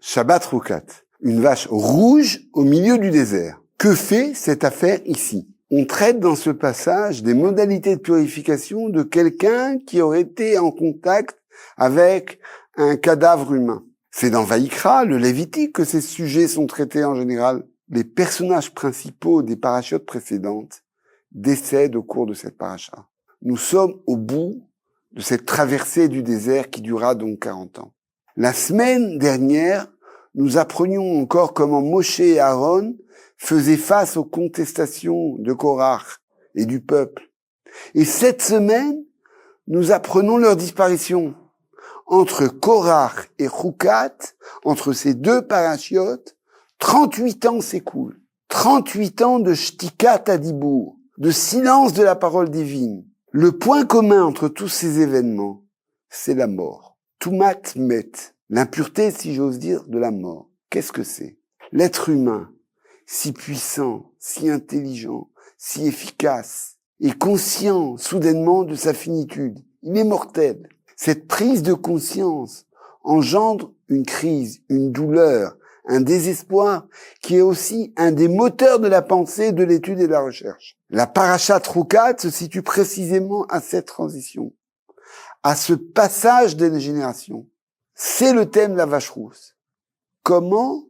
Shabbat Roukat, une vache rouge au milieu du désert. Que fait cette affaire ici? On traite dans ce passage des modalités de purification de quelqu'un qui aurait été en contact avec un cadavre humain. C'est dans Vaïkra, le Lévitique, que ces sujets sont traités en général. Les personnages principaux des parachiotes précédentes décèdent au cours de cette paracha. Nous sommes au bout de cette traversée du désert qui durera donc 40 ans. La semaine dernière, nous apprenions encore comment Moshe et Aaron faisaient face aux contestations de Korach et du peuple. Et cette semaine, nous apprenons leur disparition. Entre Korach et Roukat, entre ces deux parachiotes, 38 ans s'écoulent. 38 ans de shtikat adibour, de silence de la parole divine. Le point commun entre tous ces événements, c'est la mort. Tumat met, l'impureté, si j'ose dire, de la mort. Qu'est-ce que c'est? L'être humain, si puissant, si intelligent, si efficace, est conscient soudainement de sa finitude. Il est mortel. Cette prise de conscience engendre une crise, une douleur, un désespoir qui est aussi un des moteurs de la pensée, de l'étude et de la recherche. La parashat Roukat se situe précisément à cette transition, à ce passage des générations. C'est le thème de la vache rousse. Comment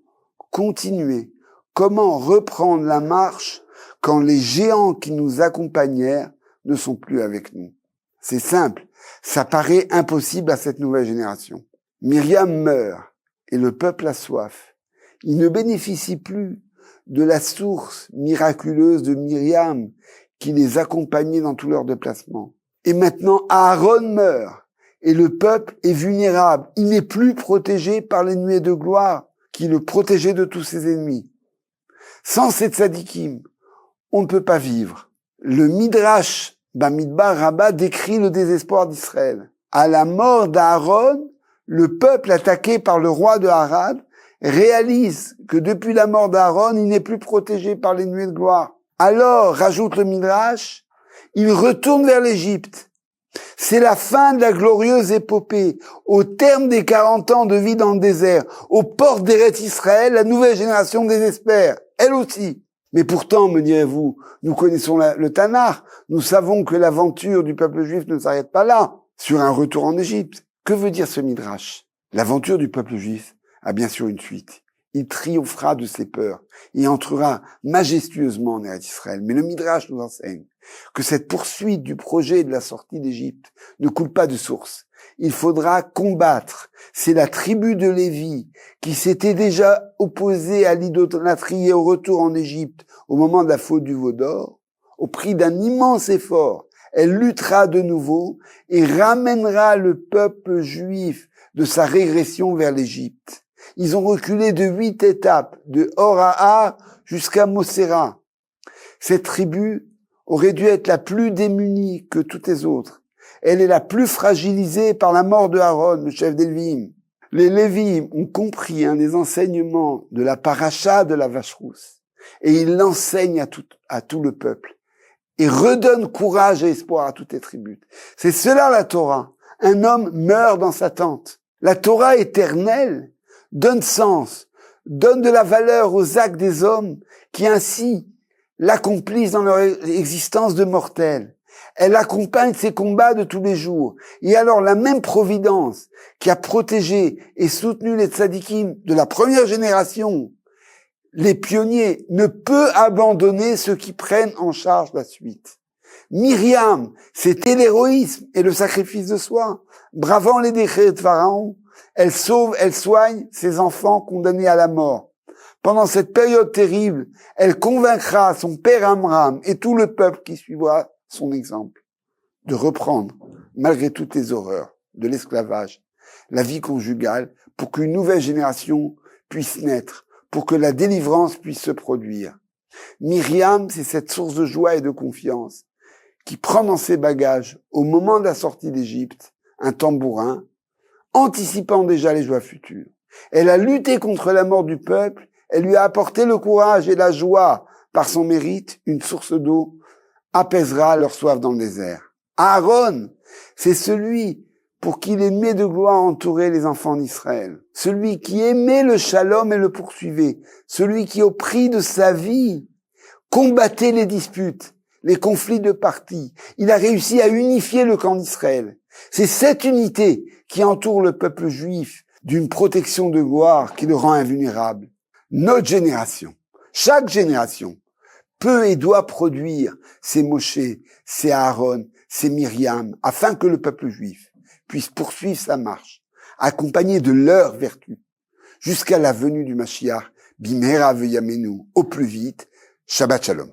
continuer? Comment reprendre la marche quand les géants qui nous accompagnèrent ne sont plus avec nous? C'est simple, ça paraît impossible à cette nouvelle génération. Myriam meurt et le peuple a soif. Il ne bénéficie plus de la source miraculeuse de Myriam qui les accompagnait dans tout leur déplacement. Et maintenant, Aaron meurt et le peuple est vulnérable. Il n'est plus protégé par les nuées de gloire qui le protégeaient de tous ses ennemis. Sans ces tzadikim, on ne peut pas vivre. Le Midrash Bamidbar Rabbah décrit le désespoir d'Israël. À la mort d'Aaron, le peuple attaqué par le roi de Harad réalise que depuis la mort d'Aaron, il n'est plus protégé par les nuées de gloire. Alors, rajoute le Midrash, il retourne vers l'Égypte. C'est la fin de la glorieuse épopée. Au terme des 40 ans de vie dans le désert, aux portes d'Eretz Israël, la nouvelle génération désespère, elle aussi. Mais pourtant, me direz-vous, nous connaissons le Tanakh, nous savons que l'aventure du peuple juif ne s'arrête pas là, sur un retour en Égypte. Que veut dire ce Midrash? L'aventure du peuple juif a bien sûr une suite. Il triomphera de ses peurs et entrera majestueusement en Eretz Israël. Mais le Midrash nous enseigne que cette poursuite du projet de la sortie d'Égypte ne coule pas de source. Il faudra combattre. C'est la tribu de Lévi qui s'était déjà opposée à l'idolâtrie et au retour en Égypte au moment de la faute du veau d'or. Au prix d'un immense effort, elle luttera de nouveau et ramènera le peuple juif de sa régression vers l'Égypte. Ils ont reculé de 8 étapes, de Hor-Ahar jusqu'à Moséra. Cette tribu aurait dû être la plus démunie que toutes les autres. Elle est la plus fragilisée par la mort de Aaron, le chef des Lévi'im. Les Lévi'im ont compris un des enseignements de la paracha de la vache rousse et ils l'enseignent à tout le peuple et redonnent courage et espoir à toutes les tribus. C'est cela la Torah. Un homme meurt dans sa tente. La Torah éternelle donne sens, donne de la valeur aux actes des hommes qui ainsi l'accomplissent dans leur existence de mortels. Elle accompagne ces combats de tous les jours. Et alors la même providence qui a protégé et soutenu les tzadikim de la première génération, les pionniers, ne peut abandonner ceux qui prennent en charge la suite. Myriam, c'était l'héroïsme et le sacrifice de soi. Bravant les décrets de Pharaon, elle sauve, elle soigne ses enfants condamnés à la mort. Pendant cette période terrible, elle convaincra son père Amram et tout le peuple qui suivra son exemple de reprendre, malgré toutes les horreurs de l'esclavage, la vie conjugale pour qu'une nouvelle génération puisse naître, pour que la délivrance puisse se produire. Myriam, c'est cette source de joie et de confiance qui prend dans ses bagages, au moment de la sortie d'Égypte, un tambourin, anticipant déjà les joies futures. Elle a lutté contre la mort du peuple, elle lui a apporté le courage et la joie. Par son mérite, une source d'eau apaisera leur soif dans le désert. Aaron, c'est celui pour qui l'ennemi de gloire entourait les enfants d'Israël. Celui qui aimait le shalom et le poursuivait. Celui qui, au prix de sa vie, combattait les disputes, les conflits de partis. Il a réussi à unifier le camp d'Israël. C'est cette unité qui entoure le peuple juif d'une protection de gloire qui le rend invulnérable. Notre génération, chaque génération, peut et doit produire ces Moshe, ces Aaron, ces Myriam, afin que le peuple juif puisse poursuivre sa marche, accompagné de leurs vertus, jusqu'à la venue du Mashiach, Bimera Veyamenu, au plus vite. Shabbat Shalom.